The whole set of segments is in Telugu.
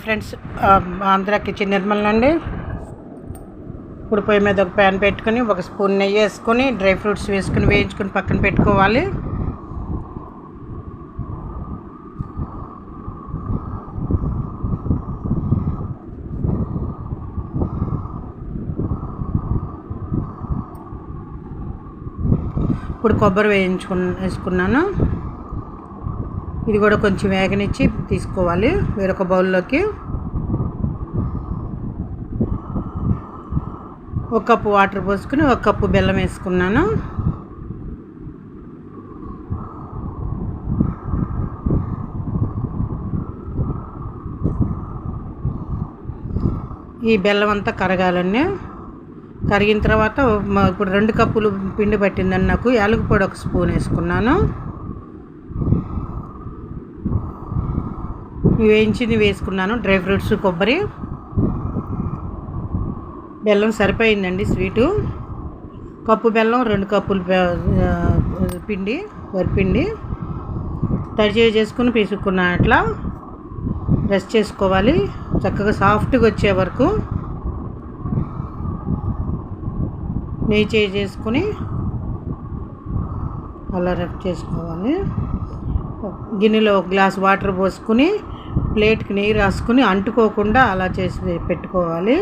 ఫ్రెండ్స్, ఆంధ్ర కిచెన్ నిర్మల్ అండి. ఇప్పుడు పొయ్యి మీద ఒక ప్యాన్ పెట్టుకుని ఒక స్పూన్ నెయ్యి వేసుకొని డ్రై ఫ్రూట్స్ వేసుకుని వేయించుకొని పక్కన పెట్టుకోవాలి. ఇప్పుడు కొబ్బరి వేసుకున్నాను. ఇది కూడా కొంచెం వేగనిచ్చి తీసుకోవాలి వేరొక బౌల్లోకి. ఒక కప్పు వాటర్ పోసుకుని ఒక కప్పు బెల్లం వేసుకున్నాను. ఈ బెల్లం అంతా కరగాలండి. కరిగిన తర్వాత ఇప్పుడు 2 కప్పులు పిండి పట్టిందని నాకు యాలకుల పొడి ఒక స్పూన్ వేసుకున్నాను. వేయించింది వేసుకున్నాను. డ్రై ఫ్రూట్స్, కొబ్బరి, బెల్లం సరిపోయిందండి. స్వీటు కప్పు బెల్లం, 2 కప్పులు పిండి, వరిపిండి తడి చేసుకుని పీసుకున్నా. అట్లా రెస్ట్ చేసుకోవాలి చక్కగా సాఫ్ట్గా వచ్చే వరకు. నెయ్యి చేసుకుని అలా రెస్ట్ చేసుకోవాలి. గిన్నెలో ఒక గ్లాస్ వాటర్ పోసుకుని ప్లేట్కి నెయ్యి రాసుకుని అంటుకోకుండా అలా చేసి పెట్టుకోవాలి.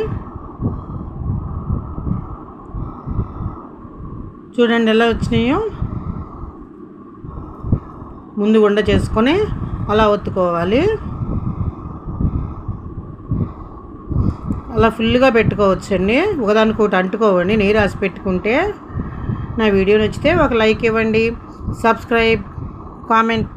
చూడండి ఎలా వచ్చినాయో. ముందు ఉండ చేసుకొని అలా ఒత్తుకోవాలి. అలా ఫుల్గా పెట్టుకోవచ్చండి. ఒకదానికొకటి అంటుకోవండి. నెయ్యి రాసి పెట్టుకుంటే. నా వీడియో నచ్చితే ఒక లైక్ ఇవ్వండి, సబ్స్క్రైబ్, కామెంట్